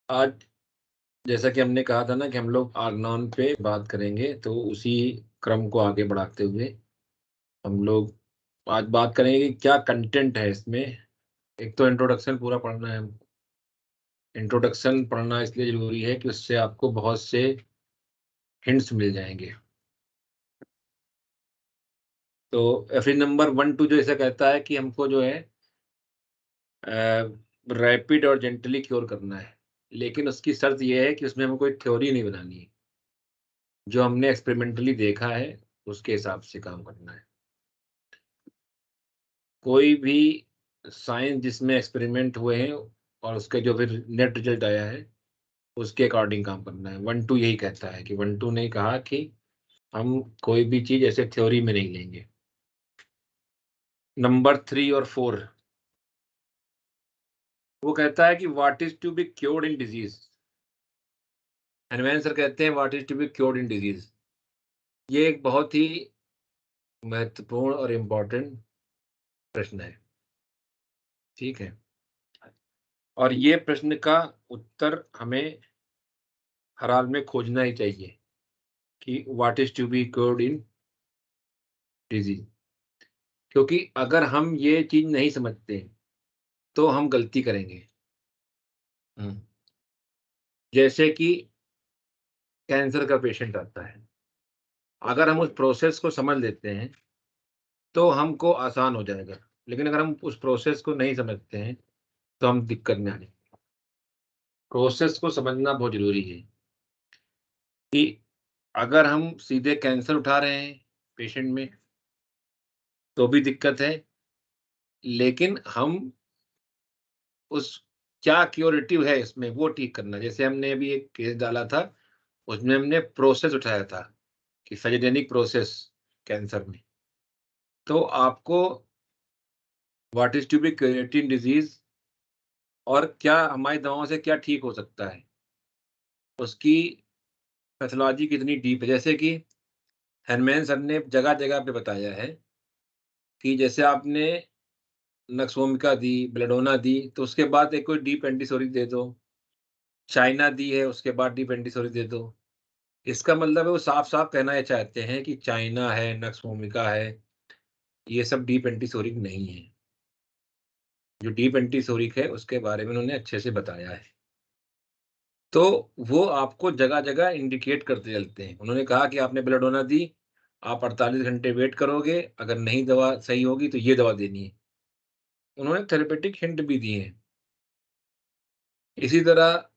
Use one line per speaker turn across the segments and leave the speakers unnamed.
आज जैसा कि हमने कहा था ना कि हम लोग आर्गनॉन पे बात करेंगे, तो उसी क्रम को आगे बढ़ाते हुए हम लोग आज बात करेंगे कि क्या कंटेंट है इसमें। एक तो इंट्रोडक्शन पूरा पढ़ना है हमको। इंट्रोडक्शन पढ़ना इसलिए ज़रूरी है कि उससे आपको बहुत से हिंट्स मिल जाएँगे। तो एफए नंबर 1, 2 जो ऐसा कहता है कि हमको जो है रैपिड और जेंटली क्योर करना है। लेकिन उसकी शर्त ये है कि उसमें हमें कोई थ्योरी नहीं बनानी है। जो हमने एक्सपेरिमेंटली देखा है, उसके हिसाब से काम करना है। कोई भी साइंस जिसमें एक्सपेरिमेंट हुए हैं और उसके जो फिर नेट रिजल्ट आया है, उसके अकॉर्डिंग काम करना है। 1, 2 यही कहता है कि 1, 2 ने कहा कि हम कोई भी चीज़ ऐसे थ्योरी में नहीं लेंगे। नंबर 3 और 4 वो कहता है कि what is to be cured in disease. Hahnemann sir कहते हैं what is to be cured in disease. ये एक बहुत ही महत्वपूर्ण और इम्पोर्टेंट प्रश्न है, ठीक है? और ये प्रश्न का उत्तर हमें हर हाल में खोजना ही चाहिए कि what is to be cured in disease. क्योंकि अगर हम ये चीज़ नहीं समझते, तो हम गलती करेंगे। हुँ। जैसे कि कैंसर का पेशेंट आता है, अगर हम उस प्रोसेस को समझ लेते हैं, तो हमको आसान हो जाएगा। लेकिन अगर हम उस प्रोसेस को नहीं समझते हैं, तो हम दिक्कत में आ जाएँगे। प्रोसेस को समझना बहुत ज़रूरी है कि अगर हम सीधे कैंसर उठा रहे हैं पेशेंट में, तो भी दिक्कत है, लेकिन हम उस क्या क्यूरेटिव है इसमें, वो ठीक करना। जैसे हमने अभी एक केस डाला था, उसमें हमने प्रोसेस उठाया था कि साइटोजेनिक प्रोसेस कैंसर में। तो आपको what is to be curative disease और क्या हमारी दवाओं से क्या ठीक हो सकता है, उसकी पैथोलॉजी कितनी डीप है। जैसे कि हेनमेन सर ने जगह-जगह पे बताया है कि जैसे आपने नक्सोमिका दी, बेलेडोना दी, तो उसके बाद एक कोई डीप एंटीसोरी दे दो। चाइना दी है, उसके बाद डीप एंटीसोरी दे दो। इसका मतलब है वो साफ-साफ कहना ये चाहते हैं कि चाइना है, नक्सोमिका है, ये सब डीप एंटीसोरिक नहीं है। जो डीप एंटीसोरिक है, उसके बारे में उन्होंने अच्छे से बताया है। तो वो आपको जगह-जगह इंडिकेट करते चलते हैं। उन्होंने कहा कि आपने बेलेडोना दी, आप 48 घंटे वेट करोगे, अगर नहीं दवा सही होगी तो ये दवा देनी है। उन्होंने थेरेपेटिक हिंट भी दिए हैं। इसी तरह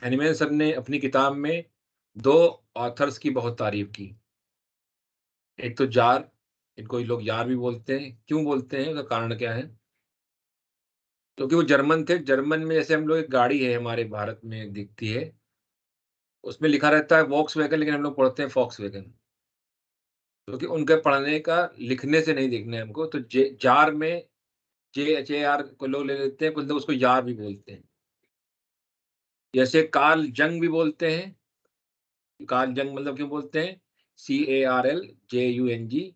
एनिमल सर ने अपनी किताब में 2 ऑथर्स की बहुत तारीफ़ की। एक तो जार, इनको लोग यार भी बोलते हैं। क्यों बोलते हैं, उसका कारण क्या है? क्योंकि वो जर्मन थे। जर्मन में जैसे हम लोग एक गाड़ी है हमारे भारत में दिखती है, उसमें लिखा रहता है वॉक्सवैगन, लेकिन हम लोग पढ़ते हैं फॉक्सवैगन। क्योंकि उनके पढ़ने का लिखने से नहीं दिखना है हमको, तो जे जार में JHAR को लोग ले लेते हैं, कुछ लोग उसको यार भी बोलते हैं। जैसे कार्ल जंग भी बोलते हैं। कार्ल जंग मतलब क्यों बोलते हैं? CARLJUNG,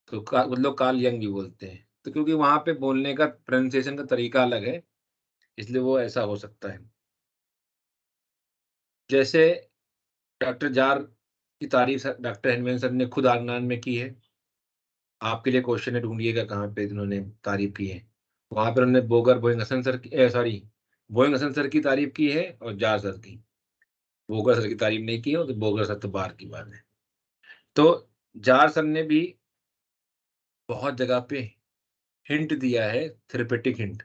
तो का कुछ लोग कार्ल यंग भी बोलते हैं। तो क्योंकि वहाँ पे बोलने का प्रोनंसिएशन का तरीका अलग है, इसलिए वो ऐसा हो सकता है। जैसे डॉक्टर जार की तारीफ़ डॉक्टर हेनमेन सर ने खुद आगनान में की है। आपके लिए क्वेश्चन है, ढूँढिएगा कहाँ पे इन्होंने तारीफ़ की है। वहाँ पे उन्होंने बोइंग हसन सर की बोइंग हसन सर की तारीफ़ की है और जार सर की। बोगर सर की तारीफ़ नहीं की है, तो बोगर सर तो बाहर की बात है। तो जार सर ने भी बहुत जगह पे हिंट दिया है, थेरेपेटिक हिंट।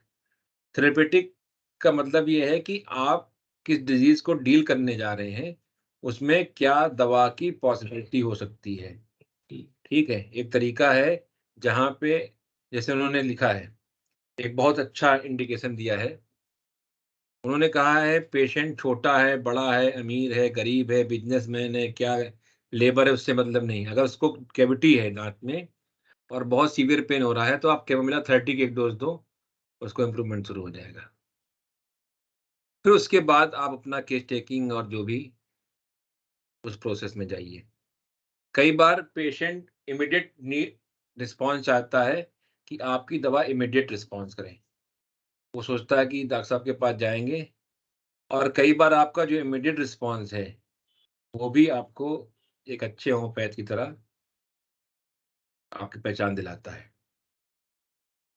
थेरेपेटिक का मतलब ये है कि आप किस डिज़ीज़ को डील करने जा रहे हैं, उसमें क्या दवा की पॉसिबिलिटी हो सकती है। ठीक है? एक तरीका है जहाँ पे जैसे उन्होंने लिखा है, एक बहुत अच्छा इंडिकेशन दिया है। उन्होंने कहा है पेशेंट छोटा है, बड़ा है, अमीर है, गरीब है, बिज़नेसमैन है, क्या है, लेबर है, उससे मतलब नहीं। अगर उसको कैविटी है दाँत में और बहुत सीवियर पेन हो रहा है, तो आप कैमोमिला 30 की एक डोज़ दो, उसको इम्प्रूवमेंट शुरू हो जाएगा। फिर उसके बाद आप अपना केस टेकिंग और जो भी उस प्रोसेस में जाइए। कई बार पेशेंट इमीडिएट रिस्पॉन्स चाहता है कि आपकी दवा इमीडिएट रिस्पॉन्स करे। वो सोचता है कि डॉक्टर साहब के पास जाएँगे और कई बार आपका जो इमीडिएट रिस्पॉन्स है वो भी आपको एक अच्छे होम्योपैथ की तरह आपकी पहचान दिलाता है।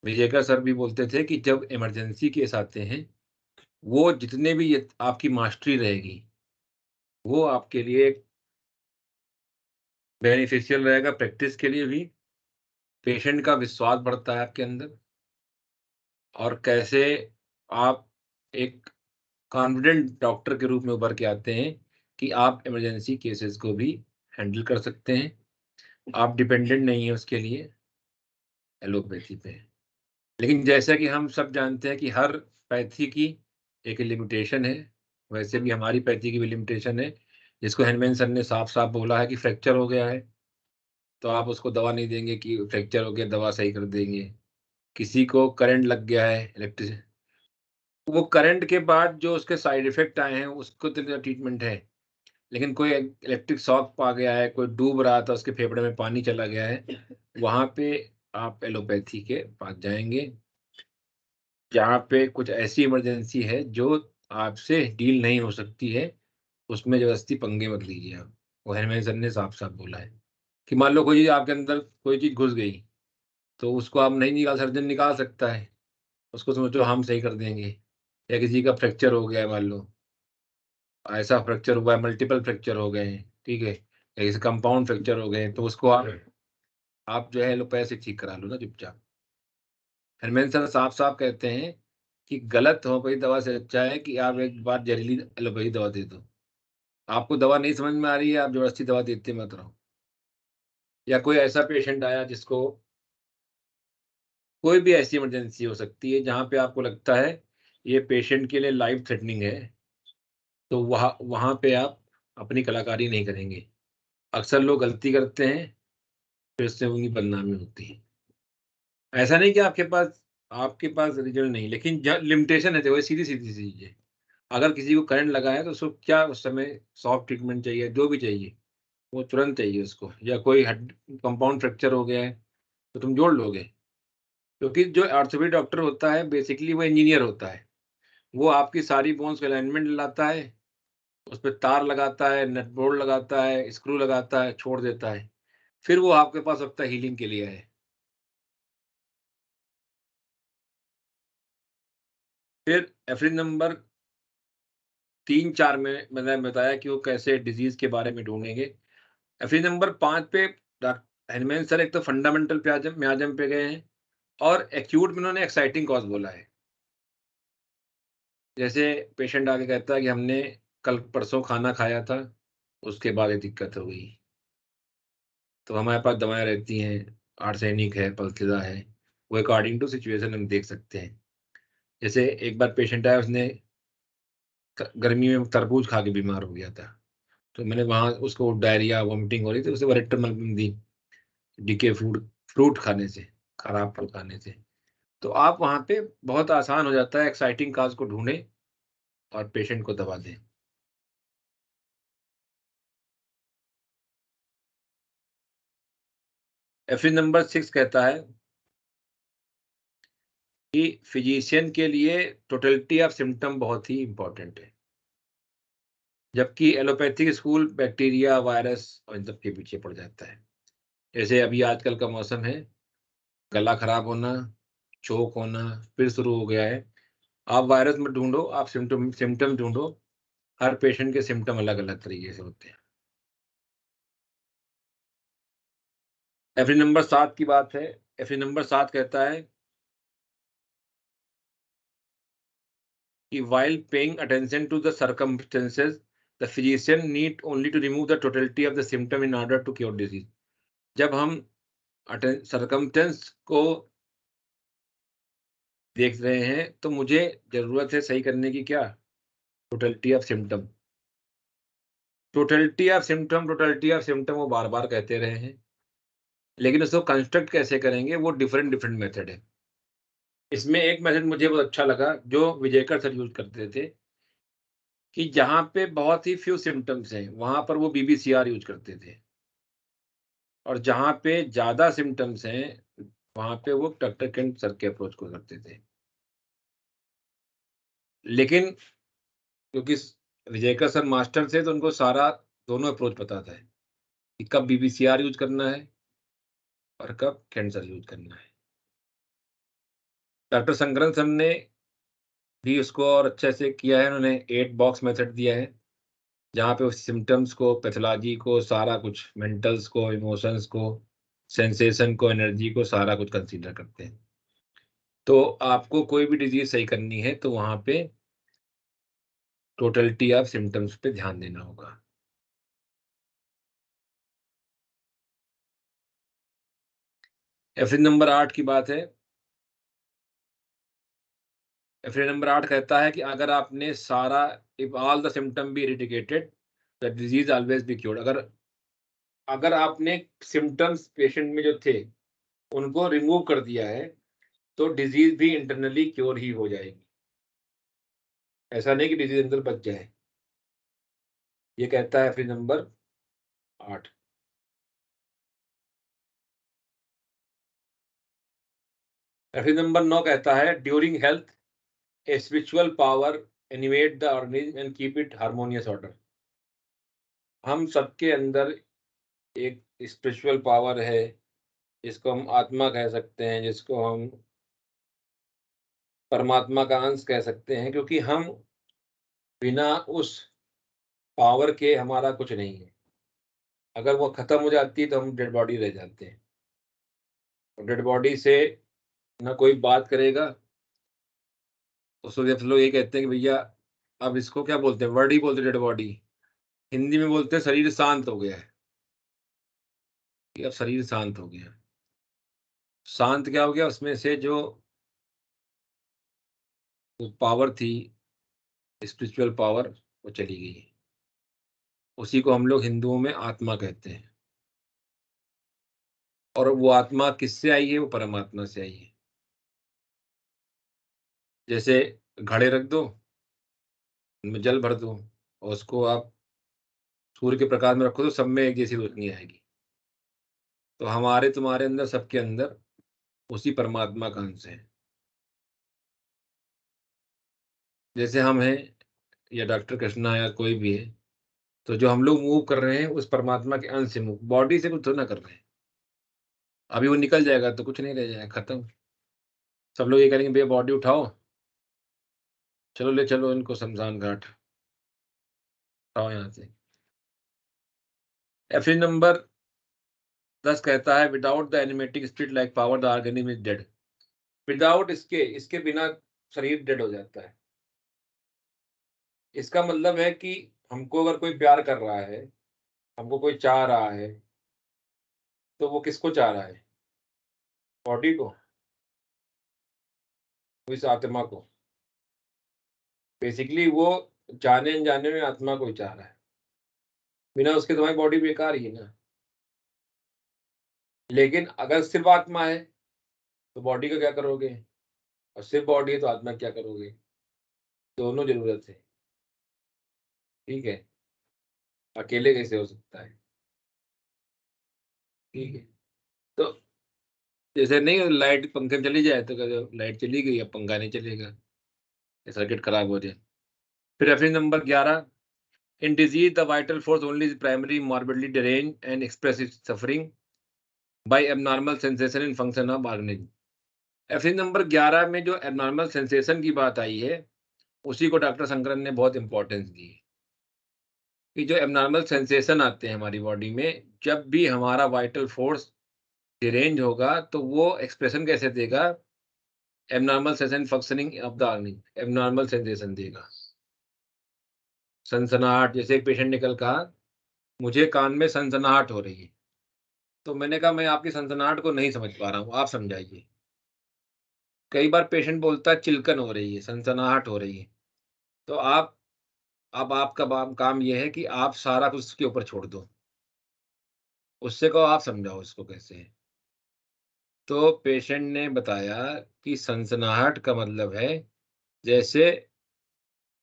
विजेकर सर भी बोलते थे कि जब इमरजेंसी केस आते हैं, वो जितने भी ये आपकी मास्टरी रहेगी, वो आपके लिए बेनिफिशियल रहेगा प्रैक्टिस के लिए भी, पेशेंट का विश्वास बढ़ता है आपके अंदर और कैसे आप एक कॉन्फिडेंट डॉक्टर के रूप में उभर के आते हैं कि आप इमरजेंसी केसेस को भी हैंडल कर सकते हैं। आप डिपेंडेंट नहीं हैं उसके लिए एलोपैथी पे। लेकिन जैसा कि हम सब जानते हैं कि हर पैथी की एक लिमिटेशन है, वैसे भी हमारी पैथी की भी लिमिटेशन है, जिसको हेनमैन सर ने साफ-साफ बोला है कि फ्रैक्चर हो गया है, तो आप उसको दवा नहीं देंगे कि फ्रैक्चर हो गया, दवा सही कर देंगे। किसी को करंट लग गया है वो करंट के बाद जो उसके साइड इफ़ेक्ट आए हैं, उसको तो ट्रीटमेंट है। लेकिन कोई इलेक्ट्रिक शॉक आ गया है, कोई डूब रहा था, उसके फेफड़े में पानी चला गया है, वहाँ पे आप एलोपैथी के पास जाएँगे, जहाँ पे कुछ ऐसी इमरजेंसी है जो आपसे डील नहीं हो सकती है, उसमें ज़बरदस्ती पंगे मत लीजिए आप। वो हेनमैन सर ने साफ-साफ बोला है कि मान लो कोई चीज़ आपके अंदर कोई चीज़ घुस गई, तो उसको आप नहीं निकाल सर्जन निकाल सकता है, उसको समझो हम सही कर देंगे। या किसी का फ्रैक्चर हो गया है मान लो, ऐसा फ्रैक्चर हुआ है, मल्टीपल फ्रैक्चर हो गए हैं, ठीक है? या जैसे कंपाउंड फ्रैक्चर हो गए हैं, तो उसको आप जो है एलोपैथी से ठीक करा लो ना चुपचाप। हेनमैन सर साफ-साफ कहते हैं कि गलत होम्योपैथी दवा से अच्छा है कि आप एक बार ज़हरीली एलोपैथी दवा दे दो। आपको दवा नहीं समझ में आ रही है, आप ज़बरदस्ती दवा देते मत रहो। या कोई ऐसा पेशेंट आया जिसको कोई भी ऐसी इमरजेंसी हो सकती है जहाँ पे आपको लगता है ये पेशेंट के लिए लाइफ थ्रेटनिंग है, तो वहाँ वहाँ पे आप अपनी कलाकारी नहीं करेंगे। अक्सर लोग गलती करते हैं, फिर उससे उनकी बदनामी होती है। ऐसा नहीं कि आपके पास रिजल्ट नहीं, लेकिन ज लिमिटेशन है, देखो सीधी-सीधी सी चीज़ है। अगर किसी को करंट लगा है तो उसको क्या उस समय सॉफ्ट ट्रीटमेंट चाहिए, जो भी चाहिए, वो तुरंत चाहिए उसको। या कोई हड कंपाउंड फ्रैक्चर हो गया है, तो तुम जोड़ लोगे। क्योंकि जो ऑर्थोपेडिक डॉक्टर होता है बेसिकली वो इंजीनियर होता है। वो आपकी सारी बोन्स का अलाइनमेंट लाता है, उसपे तार लगाता है, नट बोल्ट लगाता है, स्क्रू लगाता है, छोड़ देता है। फिर वो आपके पास अब तक हीलिंग के लिए है। फिर एफडी नंबर 3-4 में मैंने बताया कि वो कैसे डिज़ीज़ के बारे में ढूँढेंगे। एफडी नंबर 5 पे डॉ हेनमैन सर एक तो फंडामेंटल मियाज़म पे गए हैं और एक्यूट में उन्होंने एक्साइटिंग कॉज़ बोला है। जैसे पेशेंट आके कहता है कि हमने कल परसों खाना खाया था, उसके बाद ये दिक्कत हो गई। तो हमारे पास दवाएँ रहती हैं, आर्सेनिक है, पल्थिदा है, वो अकॉर्डिंग टू सिचुएशन हम देख सकते हैं। जैसे एक बार पेशेंट आया उसने गर्मी में तरबूज खा के बीमार हो गया था। तो मैंने वहाँ उसको डायरिया, वॉमिटिंग हो रही थी, उसे रेक्टमल दी, डीके फ्रूट खाने से, खराब फल खाने से। तो आप वहाँ पे बहुत आसान हो जाता है एक्साइटिंग कॉज़ को ढूँढें और पेशेंट को दवा दें। एफए नंबर 6 कहता है कि फिजिशियन के लिए टोटलिटी ऑफ सिम्पटम बहुत ही इम्पोर्टेंट है। जबकि एलोपैथिक स्कूल बैक्टीरिया, वायरस और इन सब के पीछे पड़ जाता है। जैसे अभी आजकल का मौसम है, गला खराब होना, चोक होना फिर शुरू हो गया है। आप वायरस मत ढूँढो, आप सिम्पटम ढूँढो। हर पेशेंट के सिम्पटम अलग-अलग तरीके से होते हैं। एफए नंबर 7 की बात है। एफए नंबर 7 कहता है कि while paying attention to the circumstances, the physician need only to remove the totality of the symptom in order to cure disease. जब हम सर्कमस्टेंस को देख रहे हैं, तो मुझे ज़रूरत है सही करने की क्या? Totality of symptom. Totality of symptom वो बार-बार कहते रहे हैं, लेकिन उसको कंस्ट्रक्ट कैसे करेंगे वो डिफरेंट डिफरेंट मेथड है। इसमें एक मेथड मुझे बहुत अच्छा लगा जो विजेकर सर यूज़ करते थे कि जहाँ पे बहुत ही फ्यू सिम्पटम्स हैं, वहाँ पर वो बीबीसीआर यूज़ करते थे और जहाँ पे ज़्यादा सिम्पटम्स हैं, वहाँ पे वो डॉक्टर केंट सर के अप्रोच को करते थे। लेकिन क्योंकि विजयकर सर मास्टर थे तो उनको सारा दोनों अप्रोच पता था कि कब बीबीसीआर यूज करना है और कब कैंसर यूज करना है। डॉक्टर शंकरन सर ने भी उसको और अच्छे से किया है। उन्होंने 8 बॉक्स मेथड दिया है, जहाँ पे वो सिम्पटम्स को, पैथोलॉजी को, सारा कुछ, मेंटल्स को, इमोशंस को, सेंसेशन को, एनर्जी को, सारा कुछ कंसीडर करते हैं। तो आपको कोई भी डिजीज सही करनी है तो वहाँ पे टोटलिटी ऑफ सिम्पटम्स पे ध्यान देना होगा। एफरी नंबर 8 की बात है। एफरी नंबर 8 कहता है कि अगर आपने सारा, if all the symptom be eradicated the disease always be cured. अगर अगर आपने सिम्पटम्स पेशेंट में जो थे उनको रिमूव कर दिया है तो डिजीज भी इंटरनली क्योर ही हो जाएगी। ऐसा नहीं कि डिजीज अंदर बच जाए। ये कहता है एफरी नंबर 8। एफरी नंबर 9 कहता है during health a spiritual power animate the organism and keep it harmonious order. हम सबके अंदर एक स्पिरिचुअल पावर है, जिसको हम आत्मा कह सकते हैं, जिसको हम परमात्मा का अंश कह सकते हैं, क्योंकि हम बिना उस पावर के हमारा कुछ नहीं है। अगर वो खत्म हो जाती है तो हम डेड बॉडी रह जाते हैं। डेड बॉडी से ना कोई बात करेगा। उसको जब लोग ये कहते हैं कि भैया अब इसको क्या बोलते हैं, वर्ड ही बोलते हैं डेड बॉडी। हिंदी में बोलते हैं शरीर शांत हो गया है, कि अब शरीर शांत हो गया। शांत क्या हो गया, उसमें से जो पावर थी, स्पिरिचुअल पावर, वो चली गई। उसी को हम लोग हिंदुओं में आत्मा कहते हैं। और वो आत्मा किससे आई है? वो परमात्मा से आई है। जैसे घड़े रख दो, उनमें जल भर दो, और उसको आप सूर्य के प्रकाश में रखो तो सब में एक जैसी रोशनी आएगी। तो हमारे तुम्हारे अंदर, सबके अंदर उसी परमात्मा का अंश है। जैसे हम हैं, या डॉक्टर कृष्णा, या कोई भी है, तो जो हम लोग मूव कर रहे हैं उस परमात्मा के अंश से मूव, बॉडी से कुछ तो ना कर रहे हैं। अभी वो निकल जाएगा तो कुछ नहीं रह जाएगा, खत्म। सब लोग ये करेंगे भैया बॉडी उठाओ, चलो ले चलो इनको शमशान घाट, उठाओ यहाँ से। एफी नंबर 10 कहता है without the animatic spirit like power the organism is dead. Without इसके बिना शरीर डेड हो जाता है। इसका मतलब है कि हमको अगर कोई प्यार कर रहा है, हमको कोई चाह रहा है, तो वो किसको चाह रहा है? बॉडी को, वो इस आत्मा को। बेसिकली वो जाने अनजाने में आत्मा को ही चाह रहा है। बिना उसके तुम्हारी बॉडी बेकार ही है ना। लेकिन अगर सिर्फ आत्मा है तो बॉडी का क्या करोगे? और सिर्फ बॉडी है तो आत्मा क्या करोगे? दोनों जरूरत है। ठीक है, अकेले कैसे हो सकता है? ठीक है। तो जैसे नहीं, लाइट पंखे में चली जाए तो कहते लाइट चली गई, अब पंखा नहीं चलेगा, सर्किट खराब हो जाए। फिर reference number 11, in disease the vital force only is primary morbidly derange and expressive suffering by abnormal sensation in function of organism. Reference number 11 में जो एबनॉर्मल सेंसेशन की बात आई है, उसी को डॉक्टर शंकरन ने बहुत इंपॉर्टेंस दी है। कि जो एबनॉर्मल सेंसेशन आते हैं हमारी बॉडी में, जब भी हमारा वाइटल फोर्स डिरेंज होगा तो वो एक्सप्रेशन कैसे देगा? Abnormal sensation functioning of the organism, abnormal sensation देगा। सनसनाहट, जैसे एक पेशेंट ने कल कहा मुझे कान में सनसनाहट हो रही है, तो मैंने कहा मैं आपकी सनसनाहट को नहीं समझ पा रहा हूँ, आप समझाइए। कई बार पेशेंट बोलता है चिलकन हो रही है, सनसनाहट हो रही है। तो आप, अब आपका काम ये है कि आप सारा कुछ उसके ऊपर छोड़ दो, उससे कहो आप समझाओ इसको कैसे है। तो पेशेंट ने बताया कि सनसनाहट का मतलब है जैसे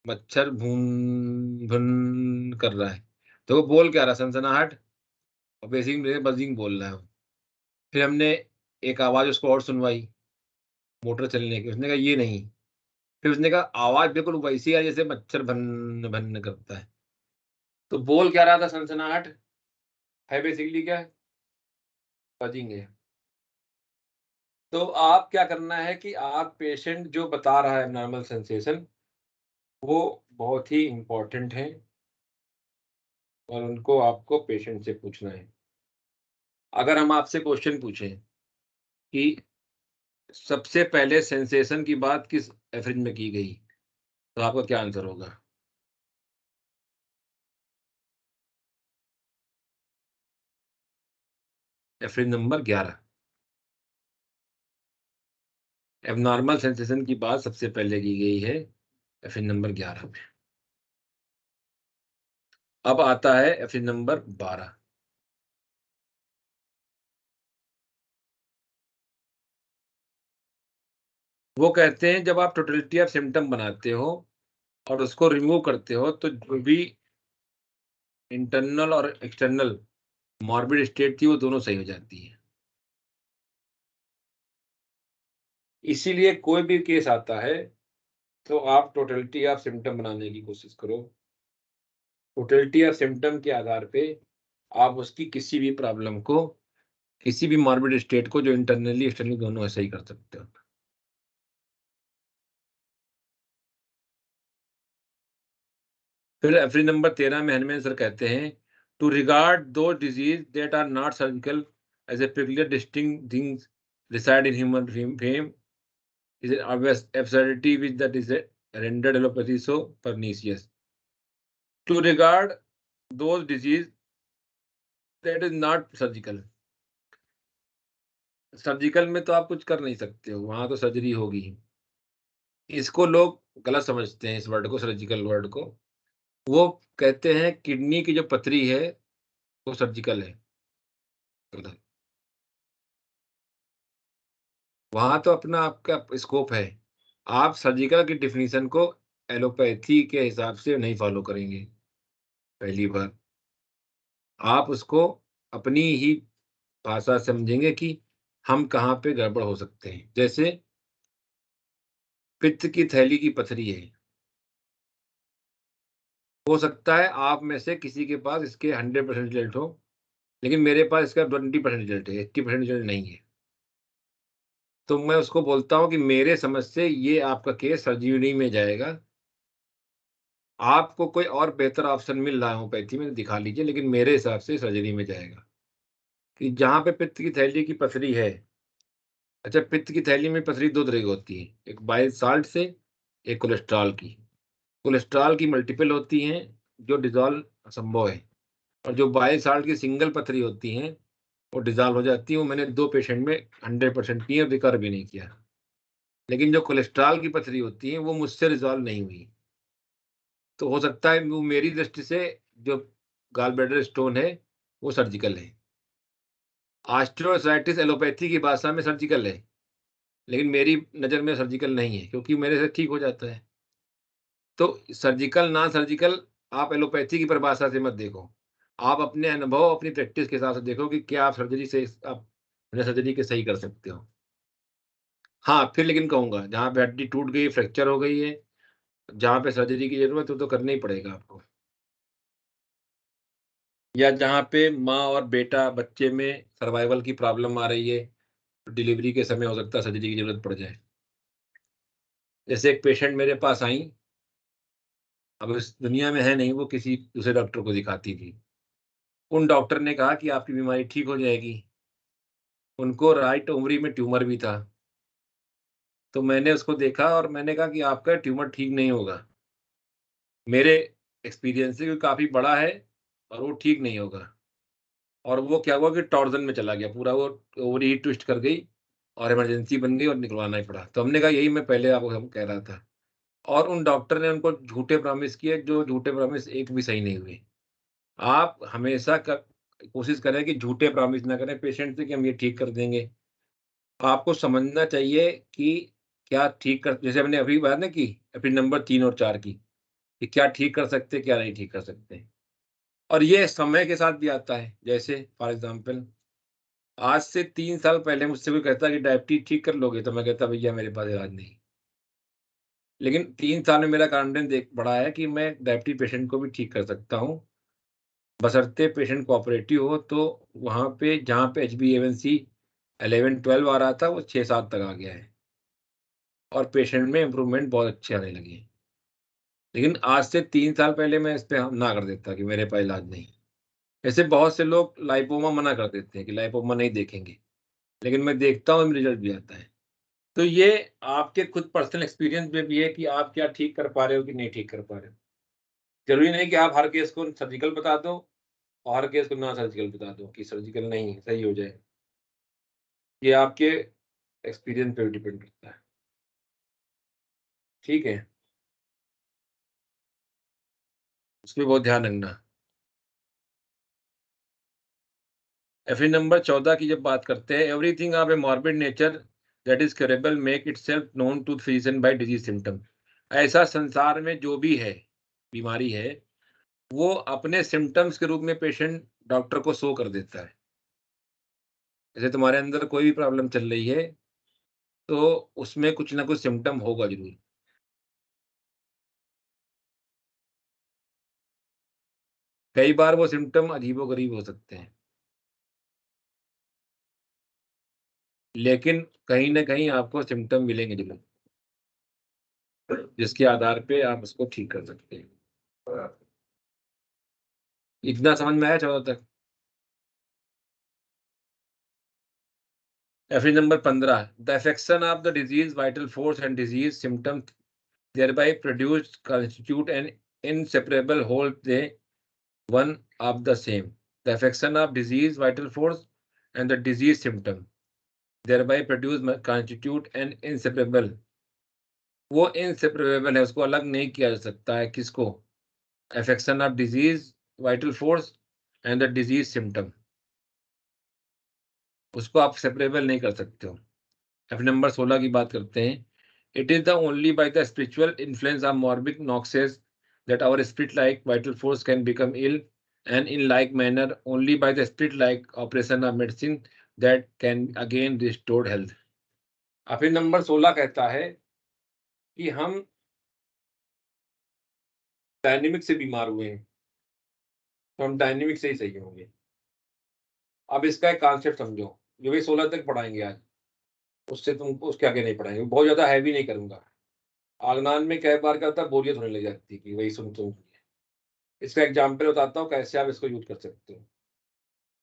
मच्छर भून भुन कर रहा है, तो वो बोल क्या रहा? सनसनाहट। और बेसिक बजिंग बोल रहा है वो। फिर हमने एक आवाज़ उसको और सुनवाई, मोटर चलने की। उसने कहा ये नहीं, फिर उसने कहा आवाज बिल्कुल वैसी है जैसे मच्छर भन भन करता है। तो बोल क्या रहा था सनसनाहट है बेसिकली क्या है? बजिंग है। तो आप क्या करना है कि आप पेशेंट जो बता रहा है एब्नॉर्मल सेंसेशन, वो बहुत ही इम्पोर्टेंट है और उनको आपको पेशेंट से पूछना है। अगर हम आपसे क्वेश्चन पूछें कि सबसे पहले सेंसेशन की बात किस एफरिज में की गई, तो आपका क्या आंसर होगा? एफरिज नंबर 11। एब्नॉर्मल सेंसेशन की बात सबसे पहले की गई है एफरिज नंबर 11 में। अब आता है एफरिज नंबर 12। वो कहते हैं जब आप टोटलिटी ऑफ सिम्पटम बनाते हो और उसको रिमूव करते हो तो जो भी इंटरनल और एक्सटर्नल मॉर्बिड स्टेट थी वो दोनों सही हो जाती है। इसीलिए कोई भी केस आता है तो आप टोटलिटी ऑफ सिम्पटम बनाने की कोशिश करो। टोटलिटी ऑफ सिम्पटम के आधार पे आप उसकी किसी भी प्रॉब्लम को, किसी भी मॉर्बिड स्टेट को जो इंटरनली एक्सटर्नली दोनों है सही कर सकते हो। फिर एफरी नंबर 13 में हनुमान सर कहते हैं to regard those disease that are not surgical as a peculiar distinct things reside in human frame is an obvious absurdity which that is rendered allopathy so pernicious. To regard those disease that is not surgical. Surgical में तो आप कुछ कर नहीं सकते हो, वहां तो सर्जरी होगी। इसको लोग गलत समझते हैं, इस वर्ड को, सर्जिकल वर्ड को। वो कहते हैं किडनी की जो पथरी है वो सर्जिकल है। गलत। वहां तो अपना आपका स्कोप है। आप सर्जिकल की डेफिनेशन को एलोपैथी के हिसाब से नहीं फॉलो करेंगे, पहली बार। आप उसको अपनी ही भाषा समझेंगे कि हम कहाँ पे गड़बड़ हो सकते हैं। जैसे पित्त की थैली की पथरी है। हो सकता है आप में से किसी के पास इसके 100% रिजल्ट हो, लेकिन मेरे पास इसका 20% रिजल्ट है, 80% रिजल्ट नहीं है। तो मैं उसको बोलता हूँ कि मेरे समझ से ये आपका केस सर्जरी में जाएगा। आपको कोई और बेहतर ऑप्शन मिल रहा है होम्योपैथी में तो दिखा लीजिए, लेकिन मेरे हिसाब से सर्जरी में जाएगा। कि जहाँ पे पित्त की थैली की पथरी है, अच्छा पित्त की थैली में पथरी 2 तरह की होती है, एक बाइल साल्ट से, एक कोलेस्ट्रॉल की। कोलेस्ट्रॉल की मल्टीपल होती हैं जो डिसॉल्व असंभव है, और जो बाइल साल्ट की सिंगल पथरी होती हैं वो डिसॉल्व हो जाती है। वो मैंने 2 पेशेंट में 100% की है और रिकवर भी नहीं किया। लेकिन जो कोलेस्ट्रॉल की पथरी होती है वो मुझसे रिज़ॉल्व नहीं हुई। तो हो सकता है वो मेरी दृष्टि से जो गॉल ब्लैडर स्टोन है वो सर्जिकल है। ऑस्टियोआर्थराइटिस एलोपैथी की भाषा में सर्जिकल है, लेकिन मेरी नज़र में सर्जिकल नहीं है क्योंकि मेरे से ठीक हो जाता है। तो सर्जिकल, नॉन सर्जिकल आप एलोपैथी की परिभाषा से मत देखो। आप अपने अनुभव, अपनी प्रैक्टिस के हिसाब से देखो कि क्या आप सर्जरी से आप बिना सर्जरी के सही कर सकते हो। हाँ, फिर लेकिन कहूँगा जहाँ पे हड्डी टूट गई, फ्रैक्चर हो गई है, जहाँ पे सर्जरी की ज़रूरत है, तो करना ही पड़ेगा आपको। या जहाँ पे माँ और बेटा, बच्चे में सर्वाइवल की प्रॉब्लम आ रही है, तो डिलीवरी के समय हो सकता है सर्जरी की ज़रूरत पड़ जाए। जैसे एक पेशेंट मेरे पास आईं, अब इस दुनिया में है नहीं, वो किसी दूसरे डॉक्टर को दिखाती थी। उन डॉक्टर ने कहा कि आपकी बीमारी ठीक हो जाएगी। उनको राइट ओवरी में ट्यूमर भी था। तो मैंने उसको देखा और मैंने कहा कि आपका ट्यूमर ठीक नहीं होगा। मेरे एक्सपीरियंस से, क्योंकि काफ़ी बड़ा है और वो ठीक नहीं होगा। और वो क्या हुआ कि टॉर्ज़न में चला गया, पूरा वो ओवरी ही ट्विस्ट कर गई और इमरजेंसी बन गई और निकलवाना ही पड़ा। तो हमने कहा यही मैं पहले आपको हम कह रहा था। और उन डॉक्टर ने उनको झूठे प्रॉमिस किए, जो झूठे प्रॉमिस एक भी सही नहीं हुए। आप हमेशा कोशिश करें कि झूठे प्रॉमिस ना करें पेशेंट से कि हम ये ठीक कर देंगे। आपको समझना चाहिए कि क्या ठीक कर, जैसे हमने अभी बात ना की, अभी नंबर 3 और 4 की, कि क्या ठीक कर सकते हैं, क्या नहीं ठीक कर सकते। और ये समय के साथ भी आता है। जैसे फॉर एग्ज़ाम्पल आज से 3 साल पहले मुझसे कोई कहता कि डायबिटीज़ ठीक कर लोगे? तो मैं कहता भैया मेरे पास इलाज नहीं। लेकिन 3 साल में मेरा कॉन्फिडेंस देख बढ़ा है कि मैं डायबिटीज पेशेंट को भी ठीक कर सकता हूँ, बशर्ते पेशेंट कोऑपरेटिव हो। तो वहाँ पे जहाँ पे HbA1c 11-12 आ रहा था, वो 6-7 तक आ गया है और पेशेंट में इम्प्रूवमेंट बहुत अच्छे आने लगे हैं। लेकिन आज से 3 साल पहले मैं इस पे ना कर देता कि मेरे पास इलाज नहीं है। ऐसे बहुत से लोग लाइपोमा मना कर देते हैं कि लाइपोमा नहीं देखेंगे, लेकिन मैं देखता हूँ, रिजल्ट भी आता है। तो ये आपके खुद पर्सनल एक्सपीरियंस में भी है कि आप क्या ठीक कर पा रहे हो कि नहीं ठीक कर पा रहे हो। ज़रूरी नहीं कि आप हर केस को सर्जिकल बता दो और हर केस को नॉन सर्जिकल बता दो कि सर्जिकल नहीं सही हो जाए। ये आपके एक्सपीरियंस पे भी डिपेंड करता है। ठीक है? उसपे बहुत ध्यान रखना। फिर नंबर 14 की जब बात करते हैं, everything of a morbid nature that is curable make itself known to physician by disease symptom. ऐसा संसार में जो भी है, बीमारी है, वो अपने सिम्पटम्स के रूप में पेशेंट डॉक्टर को शो कर देता है। जैसे तुम्हारे अंदर कोई भी प्रॉब्लम चल रही है, तो उसमें कुछ ना कुछ सिम्पटम होगा ज़रूर। कई बार वो सिम्पटम अजीबो-गरीब हो सकते हैं, लेकिन कहीं न कहीं आपको सिम्पटम मिलेंगे ज़रूर, जिसके आधार पे आप उसको ठीक कर सकते हैं। इतना समझ में आया 14 तक? फिर number 15, the affection of the disease vital force and disease symptom thereby produced constitute an inseparable whole, they one of the same. The affection of disease vital force and the disease symptom thereby produce constitute an inseparable। वो inseparable है, उसको अलग नहीं किया जा सकता है। किसको? affection of disease vital force and the disease symptom, उसको आप सेपरेबल नहीं कर सकते हो। अब नंबर 16 की बात करते हैं। It is the only by the spiritual influence of morbid noxes that our spirit like vital force can become ill, and in like manner only by the spirit like operation of medicine that can again restored health. और फिर number 16 कहता है कि हम dynamic से बीमार हुए हैं, तो हम डायनेमिक से ही सही होंगे। अब इसका एक कॉन्सेप्ट समझो, जो भी 16 तक पढ़ाएंगे आज, उससे तुमको उसके आगे नहीं पढ़ाएंगे, बहुत ज्यादा हैवी नहीं करूंगा। आगनान में कई बार क्या होता है, बोरियत होने लग जाती है कि वही सुन इसका एग्जाम्पल बताता हूँ कैसे आप इसको यूज कर सकते हो।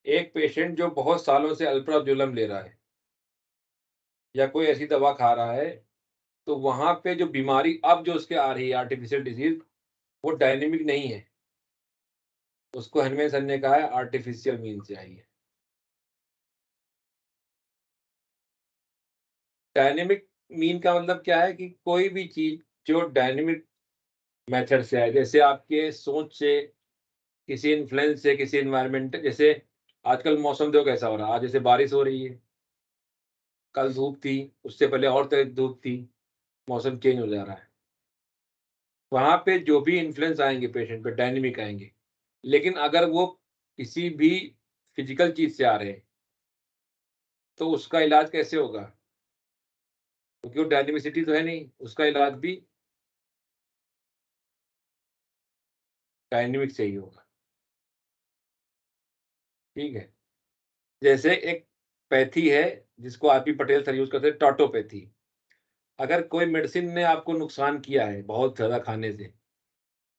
एक पेशेंट जो बहुत सालों से अल्प्राजोलम ले रहा है या कोई ऐसी दवा खा रहा है, तो वहां पे जो बीमारी अब जो उसके आ रही है आर्टिफिशियल डिजीज, वो डायनेमिक नहीं है। उसको हनमे सर ने कहा है आर्टिफिशियल मीन से आई है। डायनेमिक मीन का मतलब क्या है कि कोई भी चीज जो डायनेमिक मेथड से आए, जैसे आपके सोच से, किसी इन्फ्लुएंस से, किसी इन्वायरमेंट, जैसे आजकल मौसम देखो कैसा हो रहा है। आज जैसे बारिश हो रही है, कल धूप थी, उससे पहले और तेज धूप थी, मौसम चेंज हो जा रहा है। वहाँ पे जो भी इन्फ्लुएंस आएँगे पेशेंट पे डायनामिक आएँगे। लेकिन अगर वो किसी भी फिजिकल चीज़ से आ रहे हैं, तो उसका इलाज कैसे होगा? क्योंकि वो डायनामिसिटी तो है नहीं, उसका इलाज भी डायनामिक से ही होगा। ठीक है? जैसे एक पैथी है, जिसको आरपी पटेल सर यूज़ करते हैं, टॉटोपैथी। अगर कोई मेडिसिन ने आपको नुकसान किया है बहुत ज़्यादा खाने से,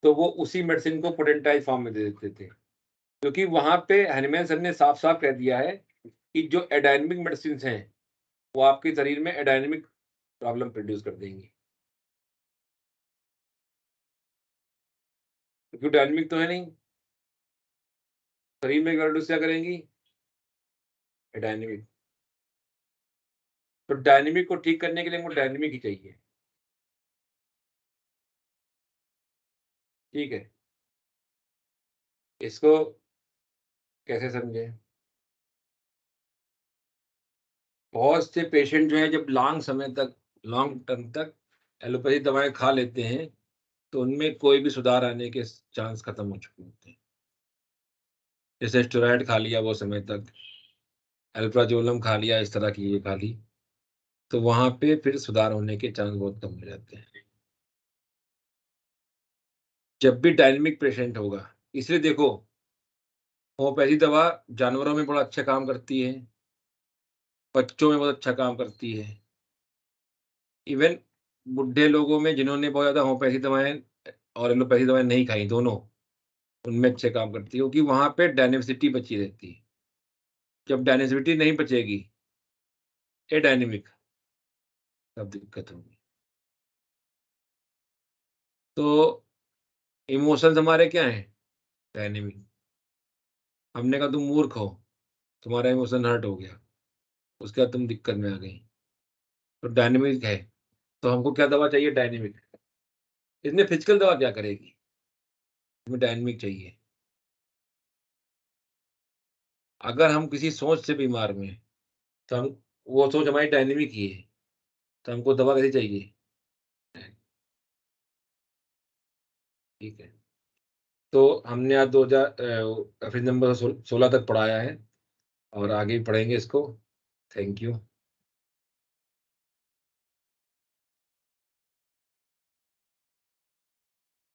तो वो उसी मेडिसिन को पोटेंटाइज़ फॉर्म में दे देते थे। क्योंकि वहाँ पे हनीमैन सर ने साफ-साफ कह दिया है कि जो एडायनेमिक मेडिसिन्स हैं, वो आपके शरीर में एडायनेमिक प्रॉब्लम प्रोड्यूस कर देंगी। क्योंकि डायनेमिक तो है नहीं, शरीर में प्रोड्यूस क्या करेंगी? एडायनेमिक। तो डायनेमिक को ठीक करने के लिए हमको डायनेमिक ही चाहिए। ठीक है? इसको कैसे समझें? बहुत से पेशेंट जो हैं जब लॉन्ग टर्म तक एलोपैथी दवाएँ खा लेते हैं, तो उनमें कोई भी सुधार आने के चांस खत्म हो चुके होते हैं। जैसे स्टेरॉइड खा लिया वो समय तक, अल्प्राज़ोलम खा लिया, इस तरह की चीज़ें खा ली, तो वहाँ पे फिर सुधार होने के चांस बहुत कम हो जाते हैं। जब भी डायनेमिक पेशेंट होगा, इसलिए देखो होम्योपैथी दवा जानवरों में बड़ा अच्छा काम करती है, बच्चों में बहुत अच्छा काम करती है। इवन बुड्ढे लोगों में जिन्होंने बहुत ज़्यादा होम्योपैथी दवाएँ और एलोपैथी दवाएँ नहीं खाई दोनों, उनमें अच्छे काम करती है क्योंकि वहाँ पे डायनेमिसिटी बची रहती है। जब डायनेमिसिटी नहीं बचेगी, एडायनेमिक, तब दिक्कत होगी। तो इमोशंस हमारे क्या हैं? डायनेमिक। हमने कहा तुम मूर्ख हो, तुम्हारा इमोशन हर्ट हो गया, उसके बाद तुम दिक्कत में आ गई। तो डायनेमिक है, तो हमको क्या दवा चाहिए? डायनेमिक। इसमें फिजिकल दवा क्या करेगी? इसमें डायनेमिक चाहिए। अगर हम किसी सोच से बीमार में हैं, तो हम वो सोच हमारी डायनेमिक ही है, तो हमको दवा कैसी चाहिए? ठीक है। तो हमने आज 2000 पेज नंबर 16 तक पढ़ाया है और आगे भी पढ़ेंगे इसको। Thank you.